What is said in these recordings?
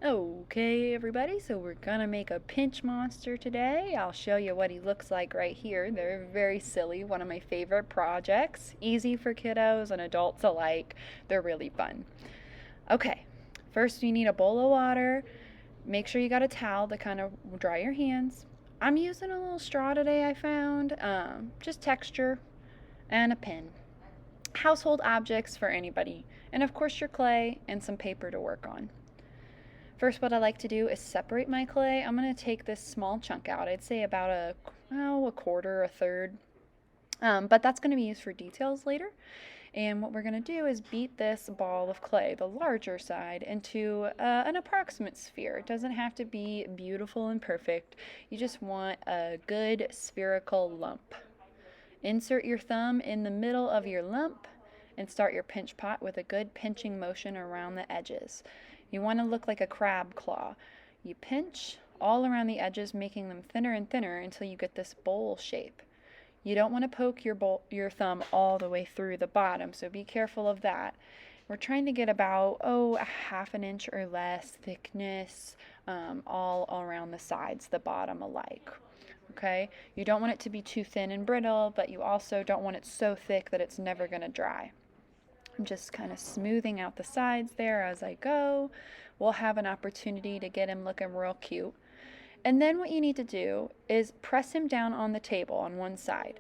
Okay, everybody, so we're gonna make a pinch monster today. I'll show you what he looks like right here. They're very silly, one of my favorite projects. Easy for kiddos and adults alike. They're really fun. Okay, first you need a bowl of water. Make sure you got a towel to kind of dry your hands. I'm using a little straw today I found, just texture, and a pen. Household objects for anybody. And of course your clay and some paper to work on. First, what I like to do is separate my clay. I'm going to take this small chunk out. I'd say about a quarter, a third. But that's going to be used for details later. And what we're going to do is beat this ball of clay, the larger side, into an approximate sphere. It doesn't have to be beautiful and perfect. You just want a good spherical lump. Insert your thumb in the middle of your lump and start your pinch pot with a good pinching motion around the edges. You want to look like a crab claw. You pinch all around the edges, making them thinner and thinner until you get this bowl shape. You don't want to poke your thumb all the way through the bottom, so be careful of that. We're trying to get about, a half an inch or less thickness all around the sides, the bottom alike. Okay? You don't want it to be too thin and brittle, but you also don't want it so thick that it's never going to dry. I'm just kind of smoothing out the sides there as I go. We'll have an opportunity to get him looking real cute. And then what you need to do is press him down on the table on one side.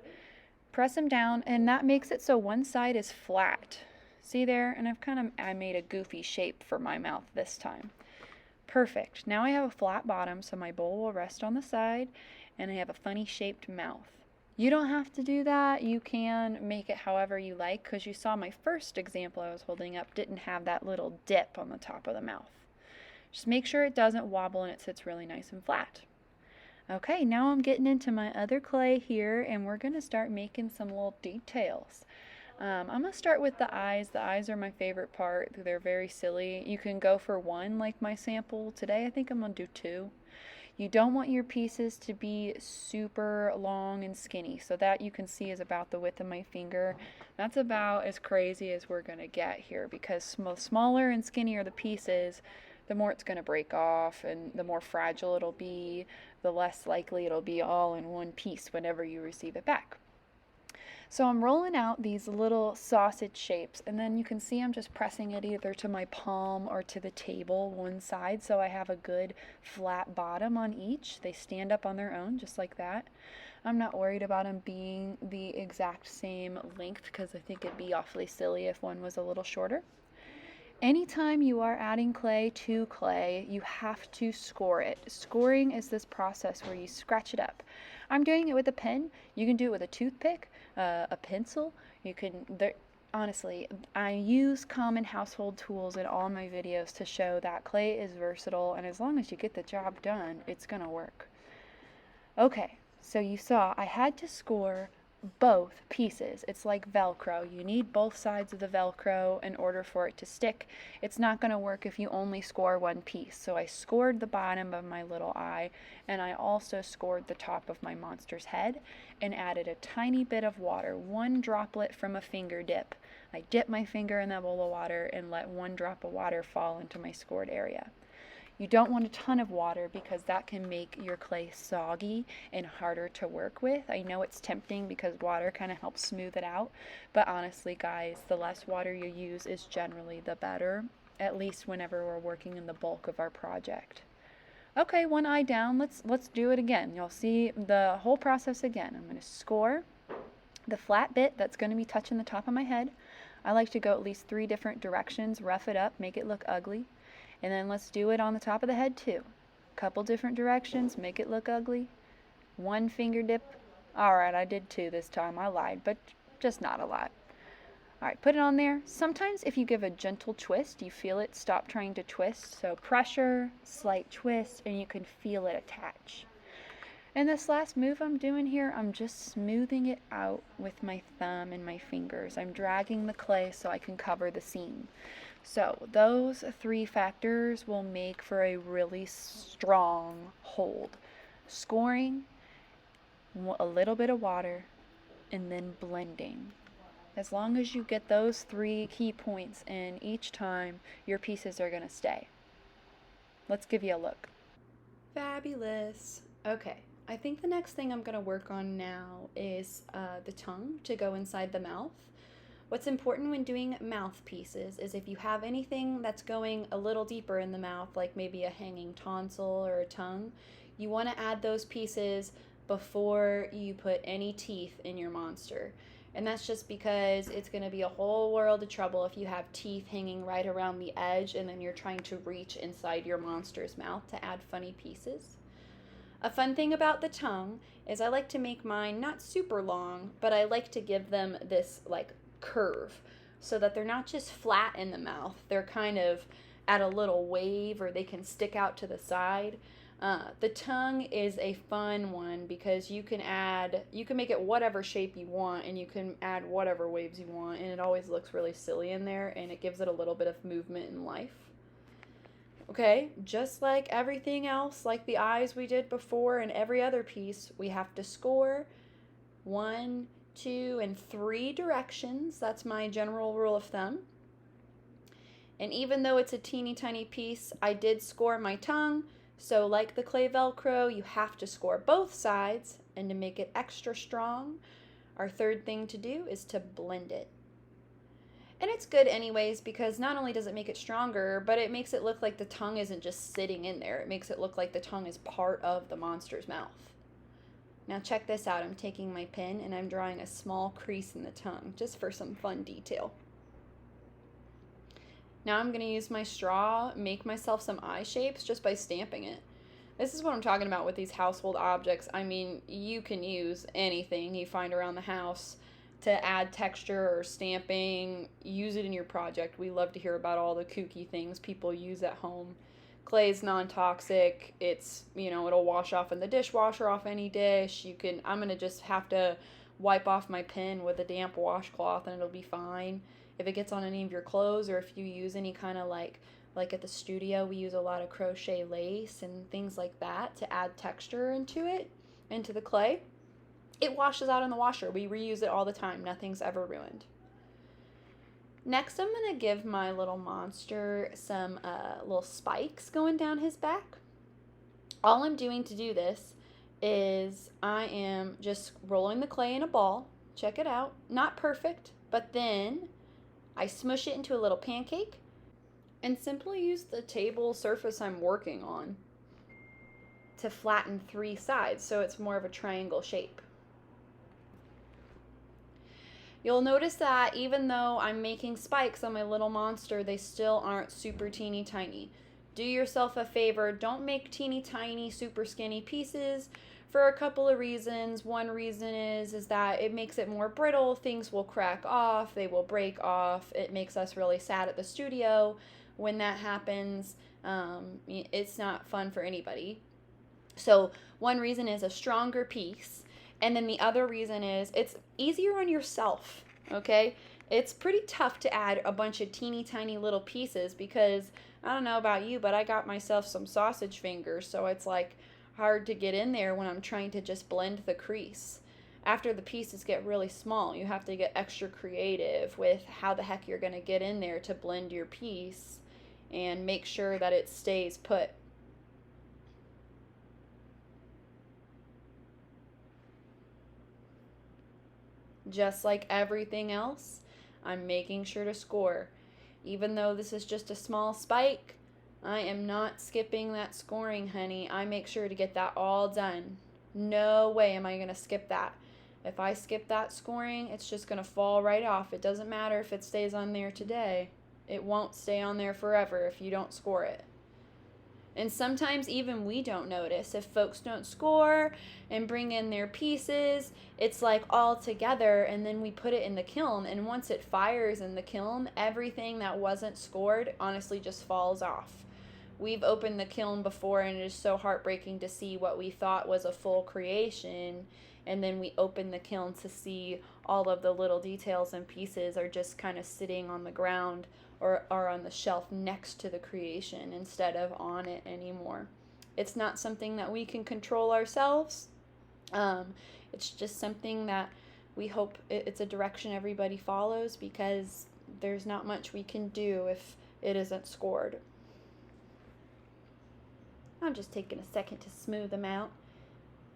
Press him down, and that makes it so one side is flat. See there? And I made a goofy shape for my mouth this time. Perfect. Now I have a flat bottom, so my bowl will rest on the side, and I have a funny shaped mouth. You don't have to do that. You can make it however you like, because you saw my first example I was holding up didn't have that little dip on the top of the mouth. Just make sure it doesn't wobble and it sits really nice and flat. Okay, now I'm getting into my other clay here, and we're going to start making some little details. I'm going to start with the eyes. The eyes are my favorite part. They're very silly. You can go for one like my sample. Today I think I'm going to do two. You don't want your pieces to be super long and skinny, so that you can see is about the width of my finger. That's about as crazy as we're going to get here, because smaller and skinnier the pieces, the more it's going to break off and the more fragile it'll be, the less likely it'll be all in one piece whenever you receive it back. So I'm rolling out these little sausage shapes, and then you can see I'm just pressing it either to my palm or to the table one side, so I have a good flat bottom on each. They stand up on their own just like that. I'm not worried about them being the exact same length, because I think it'd be awfully silly if one was a little shorter. Anytime you are adding clay to clay, you have to score it. Scoring is this process where you scratch it up. I'm doing it with a pen. You can do it with a toothpick, a pencil. Honestly, I use common household tools in all my videos to show that clay is versatile, and as long as you get the job done, it's gonna work. Okay, so you saw I had to score both pieces. It's like Velcro. You need both sides of the Velcro in order for it to stick. It's not going to work if you only score one piece. So I scored the bottom of my little eye, and I also scored the top of my monster's head and added a tiny bit of water, one droplet from a finger dip. I dip my finger in that bowl of water and let one drop of water fall into my scored area. You don't want a ton of water, because that can make your clay soggy and harder to work with. I know it's tempting because water kind of helps smooth it out, but honestly, guys, the less water you use is generally the better, at least whenever we're working in the bulk of our project. Okay, one eye down. Let's do it again. You'll see the whole process again. I'm going to score the flat bit that's going to be touching the top of my head. I like to go at least 3 different directions, rough it up, make it look ugly. And then let's do it on the top of the head too. Couple different directions, make it look ugly. One finger dip. Alright, I did 2 this time. I lied, but just not a lot. Alright, put it on there. Sometimes if you give a gentle twist, you feel it stop trying to twist. So pressure, slight twist, and you can feel it attach. And this last move I'm doing here, I'm just smoothing it out with my thumb and my fingers. I'm dragging the clay so I can cover the seam. So those 3 factors will make for a really strong hold. Scoring, a little bit of water, and then blending. As long as you get those 3 key points in each time, your pieces are going to stay. Let's give you a look. Fabulous. Okay, I think the next thing I'm going to work on now is the tongue to go inside the mouth. What's important when doing mouthpieces is if you have anything that's going a little deeper in the mouth, like maybe a hanging tonsil or a tongue, you want to add those pieces before you put any teeth in your monster. And that's just because it's going to be a whole world of trouble if you have teeth hanging right around the edge and then you're trying to reach inside your monster's mouth to add funny pieces. A fun thing about the tongue is I like to make mine not super long, but I like to give them this like curve so that they're not just flat in the mouth. They're kind of at a little wave or they can stick out to the side. The tongue is a fun one because you can make it whatever shape you want and you can add whatever waves you want, and it always looks really silly in there and it gives it a little bit of movement and life. Okay, just like everything else, like the eyes we did before and every other piece, we have to score 1, 2, and 3 directions. That's my general rule of thumb. And even though it's a teeny tiny piece, I did score my tongue. So like the clay Velcro, you have to score both sides. And to make it extra strong, our third thing to do is to blend it. And it's good anyways because not only does it make it stronger, but it makes it look like the tongue isn't just sitting in there. It makes it look like the tongue is part of the monster's mouth. Now check this out. I'm taking my pen and I'm drawing a small crease in the tongue just for some fun detail. Now I'm going to use my straw, make myself some eye shapes just by stamping it. This is what I'm talking about with these household objects. I mean, you can use anything you find around the house to add texture or stamping. Use it in your project. We love to hear about all the kooky things people use at home. Clay's non-toxic. It'll wash off in the dishwasher off any dish. I'm going to just have to wipe off my pen with a damp washcloth and it'll be fine. If it gets on any of your clothes or if you use any kind of like at the studio, we use a lot of crochet lace and things like that to add texture into the clay. It washes out in the washer. We reuse it all the time. Nothing's ever ruined. Next, I'm going to give my little monster some little spikes going down his back. All I'm doing to do this is I am just rolling the clay in a ball. Check it out. Not perfect, but then I smush it into a little pancake and simply use the table surface I'm working on to flatten 3 sides so it's more of a triangle shape. You'll notice that even though I'm making spikes on my little monster, they still aren't super teeny tiny. Do yourself a favor, don't make teeny tiny, super skinny pieces for a couple of reasons. One reason is that it makes it more brittle, things will crack off, they will break off. It makes us really sad at the studio when that happens. It's not fun for anybody. So one reason is a stronger piece. And then the other reason is it's easier on yourself, okay? It's pretty tough to add a bunch of teeny tiny little pieces because I don't know about you, but I got myself some sausage fingers, so it's like hard to get in there when I'm trying to just blend the crease. After the pieces get really small, you have to get extra creative with how the heck you're going to get in there to blend your piece and make sure that it stays put. Just like everything else, I'm making sure to score. Even though this is just a small spike, I am not skipping that scoring, honey. I make sure to get that all done. No way am I going to skip that. If I skip that scoring, it's just going to fall right off. It doesn't matter if it stays on there today. It won't stay on there forever if you don't score it. And sometimes even we don't notice. If folks don't score and bring in their pieces, it's like all together, and then we put it in the kiln, and once it fires in the kiln, everything that wasn't scored honestly just falls off. We've opened the kiln before, and it is so heartbreaking to see what we thought was a full creation, and then we open the kiln to see all of the little details and pieces are just kind of sitting on the ground or are on the shelf next to the creation instead of on it anymore. It's not something that we can control ourselves. It's just something that we hope it's a direction everybody follows because there's not much we can do if it isn't scored. I'm just taking a second to smooth them out.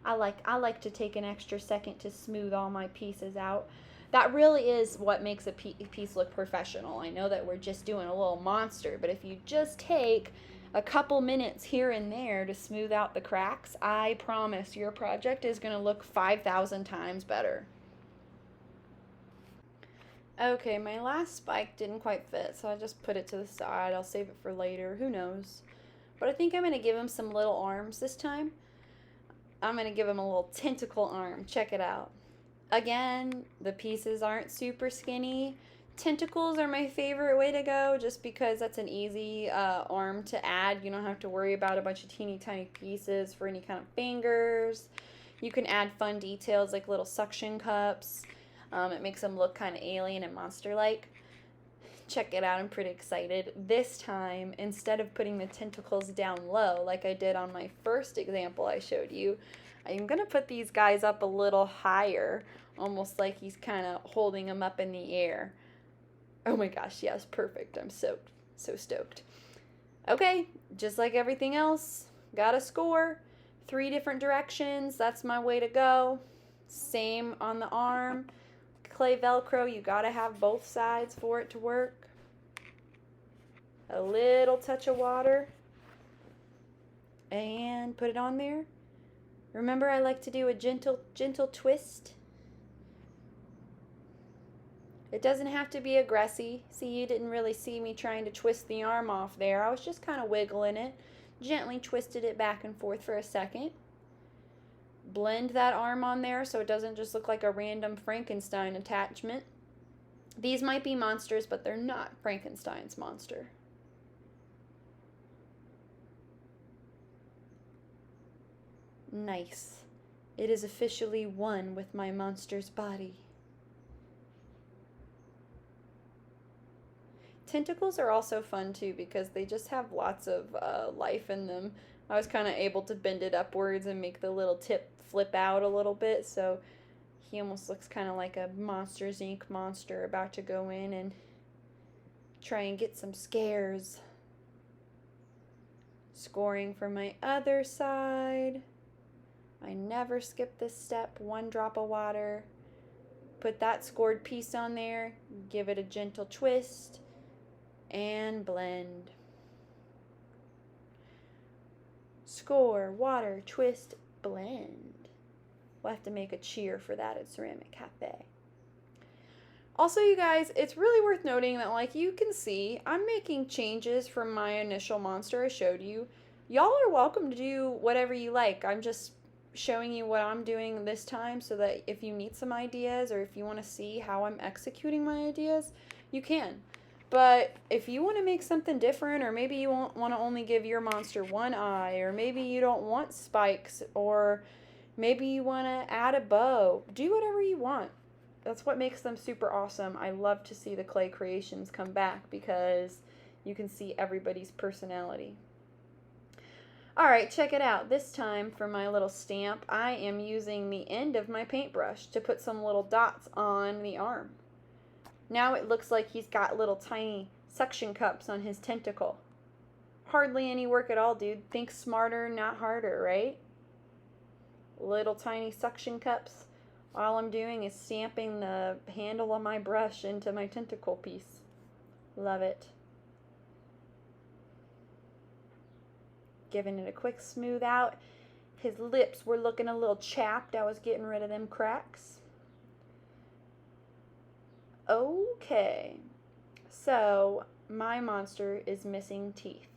I like to take an extra second to smooth all my pieces out. That really is what makes a piece look professional. I know that we're just doing a little monster, but if you just take a couple minutes here and there to smooth out the cracks, I promise your project is going to look 5,000 times better. Okay, my last spike didn't quite fit, so I just put it to the side. I'll save it for later. Who knows? But I think I'm going to give him some little arms this time. I'm going to give him a little tentacle arm. Check it out. Again, the pieces aren't super skinny. Tentacles are my favorite way to go just because that's an easy arm to add. You don't have to worry about a bunch of teeny tiny pieces for any kind of fingers. You can add fun details like little suction cups. It makes them look kind of alien and monster-like. Check it out, I'm pretty excited. This time, instead of putting the tentacles down low like I did on my first example I showed you, I'm going to put these guys up a little higher, almost like he's kind of holding them up in the air. Oh my gosh, yes, perfect. I'm so stoked. Okay, just like everything else, got a score. 3 different directions, that's my way to go. Same on the arm. Clay Velcro, you gotta have both sides for it to work. A little touch of water and put it on there. Remember, I like to do a gentle twist. It doesn't have to be aggressive. See, you didn't really see me trying to twist the arm off there. I was just kind of wiggling it, gently twisted it back and forth for a second. Blend that arm on there so it doesn't just look like a random Frankenstein attachment. These might be monsters, but they're not Frankenstein's monster. Nice. It is officially one with my monster's body. Tentacles are also fun too because they just have lots of life in them. I was kind of able to bend it upwards and make the little tip flip out a little bit, so he almost looks kind of like a Monsters Inc. monster about to go in and try and get some scares. Scoring for my other side. I never skip this step. 1 drop of water. Put that scored piece on there. Give it a gentle twist. And blend. Score, water, twist, blend. We'll have to make a cheer for that at Ceramic Cafe. Also, you guys, it's really worth noting that, like you can see, I'm making changes from my initial monster I showed you. Y'all are welcome to do whatever you like. I'm just showing you what I'm doing this time so that if you need some ideas or if you want to see how I'm executing my ideas, you can. But if you want to make something different, or maybe you want to only give your monster 1 eye, or maybe you don't want spikes, or maybe you want to add a bow, do whatever you want. That's what makes them super awesome. I love to see the clay creations come back because you can see everybody's personality. Alright, check it out. This time for my little stamp, I am using the end of my paintbrush to put some little dots on the arm. Now it looks like he's got little tiny suction cups on his tentacle. Hardly any work at all, dude. Think smarter, not harder, right? Little tiny suction cups. All I'm doing is stamping the handle of my brush into my tentacle piece. Love it. Giving it a quick smooth out. His lips were looking a little chapped. I was getting rid of them cracks. Okay, so my monster is missing teeth.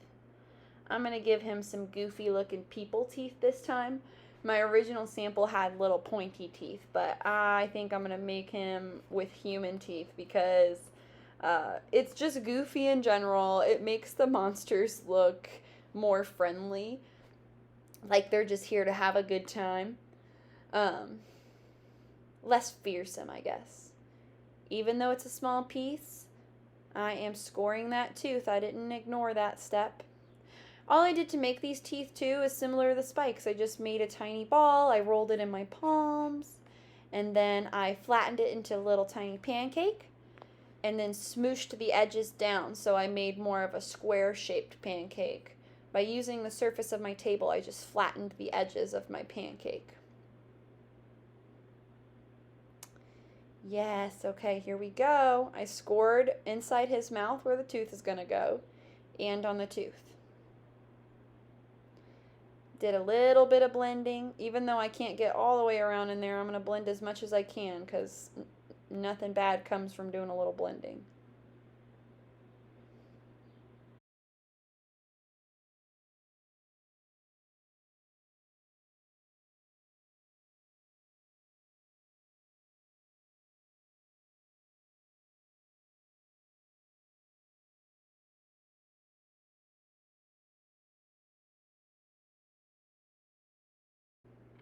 I'm going to give him some goofy looking people teeth this time. My original sample had little pointy teeth, but I think I'm going to make him with human teeth because it's just goofy in general. It makes the monsters look more friendly, like they're just here to have a good time. Less fearsome, I guess. Even though it's a small piece, I am scoring that tooth. I didn't ignore that step. All I did to make these teeth too is similar to the spikes. I just made a tiny ball, I rolled it in my palms, and then I flattened it into a little tiny pancake, and then smooshed the edges down so I made more of a square shaped pancake By using the surface of my table, I just flattened the edges of my pancake. Yes, okay, here we go. I scored inside his mouth where the tooth is going to go and on the tooth. Did a little bit of blending. Even though I can't get all the way around in there, I'm going to blend as much as I can because nothing bad comes from doing a little blending.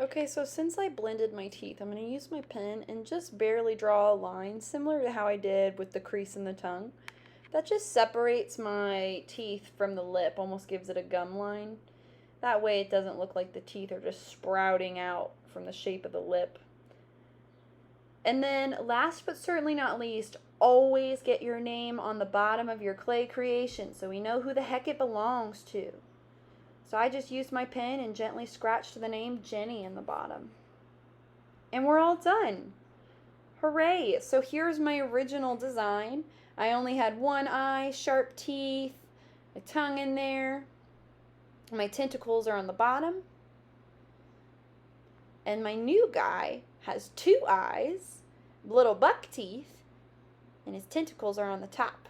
Okay, so since I blended my teeth, I'm going to use my pen and just barely draw a line, similar to how I did with the crease in the tongue. That just separates my teeth from the lip, almost gives it a gum line. That way it doesn't look like the teeth are just sprouting out from the shape of the lip. And then last but certainly not least, always get your name on the bottom of your clay creation so we know who the heck it belongs to. So I just used my pen and gently scratched the name Jenny in the bottom. And we're all done. Hooray! So here's my original design. I only had one eye, sharp teeth, a tongue in there. My tentacles are on the bottom. And my new guy has two eyes, little buck teeth, and his tentacles are on the top.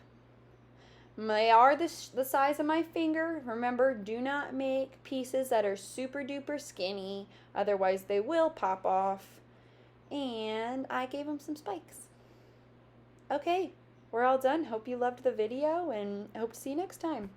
They are the size of my finger. Remember, do not make pieces that are super duper skinny, otherwise they will pop off. And I gave them some spikes. Okay, we're all done. Hope you loved the video and hope to see you next time.